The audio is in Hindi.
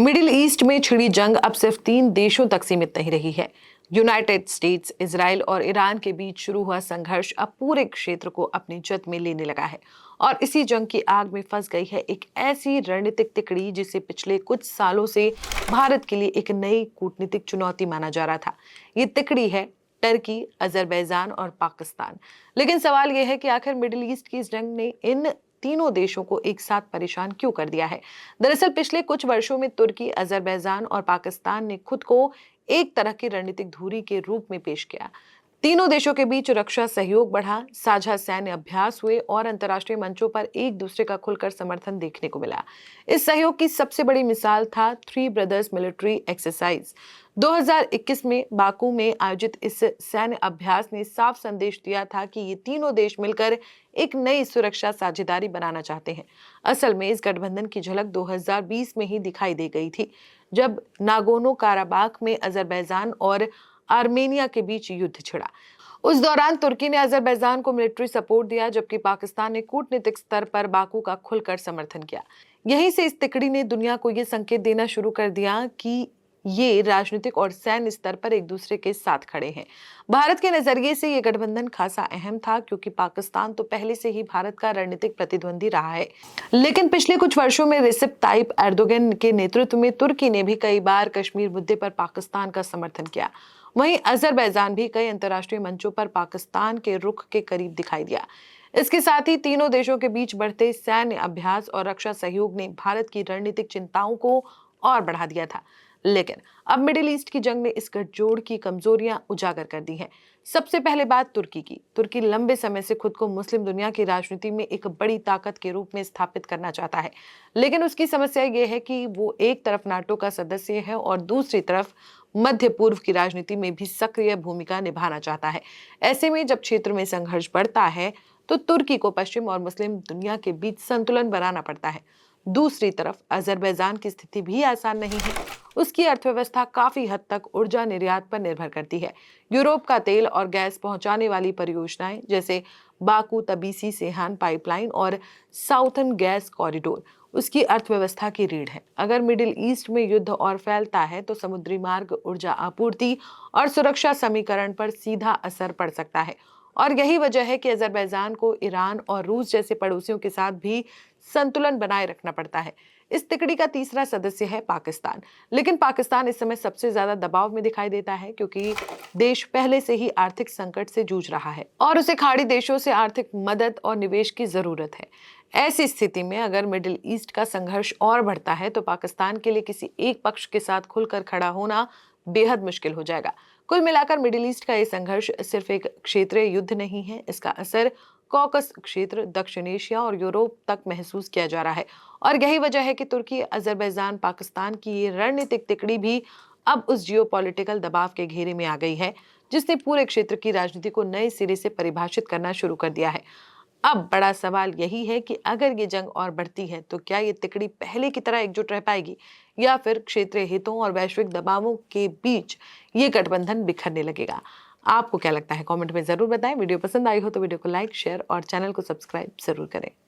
मिडिल ईस्ट में छिड़ी जंग अब सिर्फ 3 देशों तक सीमित नहीं रही है। यूनाइटेड स्टेट्स, इजराइल और ईरान के बीच शुरू हुआ संघर्ष अब पूरे क्षेत्र को अपनी जद में लेने लगा है और इसी जंग की आग में फंस गई है एक ऐसी रणनीतिक तिकड़ी जिसे पिछले कुछ सालों से भारत के लिए एक नई कूटनीतिक चुनौती माना जा रहा था। ये तिकड़ी है टर्की, अजरबैजान और पाकिस्तान। लेकिन सवाल यह है कि आखिर मिडिल ईस्ट की इस जंग ने इन तीनों देशों को एक साथ परेशान क्यों कर दिया है। दरअसल पिछले कुछ वर्षों में तुर्की, अजरबैजान और पाकिस्तान ने खुद को एक तरह की रणनीतिक धुरी के रूप में पेश किया। तीनों देशों के बीच रक्षा सहयोग बढ़ा, साझा सैन्य अभ्यास हुए और अंतर्राष्ट्रीय मंचों पर एक दूसरे का खुलकर समर्थन देखने को मिला। इस सहयोग की सबसे बड़ी मिसाल था थ्री ब्रदर्स मिलिट्री एक्सरसाइज। 2021 में बाकू में आयोजित इस सैन्य अभ्यास ने साफ संदेश दिया था कि ये तीनों देश मिलकर एक नई सुरक्षा साझेदारी बनाना चाहते हैं। असल में इस गठबंधन की झलक 2020 में ही दिखाई दे गई थी, जब नागोर्नो काराबाख में अजरबैजान और आर्मेनिया के बीच युद्ध छिड़ा। उस दौरान तुर्की ने अजरबैजान को मिलिट्री सपोर्ट दिया, जबकि पाकिस्तान ने कूटनीतिक स्तर पर बाकू का खुलकर समर्थन किया। यहीं से इस तिकड़ी ने दुनिया को ये संकेत देना शुरू कर दिया कि ये राजनीतिक और सैन्य स्तर पर एक दूसरे के साथ खड़े हैं। भारत के नजरिए से ये गठबंधन खासा अहम था, क्योंकि पाकिस्तान तो पहले से ही भारत का रणनीतिक प्रतिद्वंदी रहा है। लेकिन पिछले कुछ वर्षों में रिसेप ताइप एर्दोगन के नेतृत्व में तुर्की ने भी कई बार कश्मीर मुद्दे पर पाकिस्तान का समर्थन किया। वहीं अजरबैजान भी कई अंतर्राष्ट्रीय मंचों पर पाकिस्तान के रुख के करीब दिखाई दिया। इसके साथ ही तीनों देशों के बीच बढ़ते सैन्य अभ्यास और रक्षा सहयोग ने भारत की रणनीतिक चिंताओं को और बढ़ा दिया था। लेकिन अब मिडिल ईस्ट की जंग ने इस गठजोड़ की कमजोरियां उजागर कर दी हैं। सबसे पहले बात तुर्की की। तुर्की लंबे समय से खुद को मुस्लिम दुनिया की राजनीति में एक बड़ी ताकत के रूप में स्थापित करना चाहता है, लेकिन उसकी समस्या यह है कि वो एक तरफ नाटो का सदस्य है और दूसरी तरफ मध्य पूर्व की राजनीति में भी सक्रिय भूमिका निभाना चाहता है। ऐसे में जब क्षेत्र में संघर्ष बढ़ता है तो तुर्की को पश्चिम और मुस्लिम दुनिया के बीच संतुलन बनाना पड़ता है। दूसरी तरफ अजरबैजान की स्थिति भी आसान नहीं है। उसकी अर्थव्यवस्था काफी हद तक ऊर्जा निर्यात पर निर्भर करती है। यूरोप का तेल और गैस पहुंचाने वाली परियोजनाएं जैसे बाकू तबिसी सेहान पाइपलाइन और साउथर्न गैस कॉरिडोर उसकी अर्थव्यवस्था की रीढ़ है। अगर मिडिल ईस्ट में युद्ध और फैलता है तो समुद्री मार्ग, ऊर्जा आपूर्ति और सुरक्षा समीकरण पर सीधा असर पड़ सकता है। और यही वजह है कि अजरबैजान को ईरान और रूस जैसे पड़ोसियों के साथ भी संतुलन बनाए रखना पड़ता है। इस तिकड़ी का तीसरा सदस्य है पाकिस्तान। लेकिन पाकिस्तान इस समय सबसे ज्यादा दबाव में दिखाई देता है, क्योंकि देश पहले से ही आर्थिक संकट से जूझ रहा है और उसे खाड़ी देशों से आर्थिक मदद और निवेश की जरूरत है। ऐसी स्थिति में अगर मिडिल ईस्ट का संघर्ष और बढ़ता है तो पाकिस्तान के लिए किसी एक पक्ष के साथ खुलकर खड़ा होना बेहद मुश्किल हो जाएगा। कुल मिलाकर मिडिल ईस्ट का ये संघर्ष सिर्फ एक क्षेत्रीय युद्ध नहीं है, इसका असर कॉकस क्षेत्र, दक्षिण एशिया और यूरोप तक महसूस किया जा रहा है। और यही वजह है कि तुर्की, अजरबैजान, पाकिस्तान की ये रणनीतिक तिकड़ी भी अब उस जियोपॉलिटिकल दबाव के घेरे में आ गई है, जिसने पूरे क्षेत्र की राजनीति को नए सिरे से परिभाषित करना शुरू कर दिया है। अब बड़ा सवाल यही है कि अगर ये जंग और बढ़ती है तो क्या ये तिकड़ी पहले की तरह एकजुट रह पाएगी, या फिर क्षेत्रीय हितों और वैश्विक दबावों के बीच ये गठबंधन बिखरने लगेगा। आपको क्या लगता है, कमेंट में जरूर बताएं। वीडियो पसंद आई हो तो वीडियो को लाइक, शेयर और चैनल को सब्सक्राइब जरूर करें।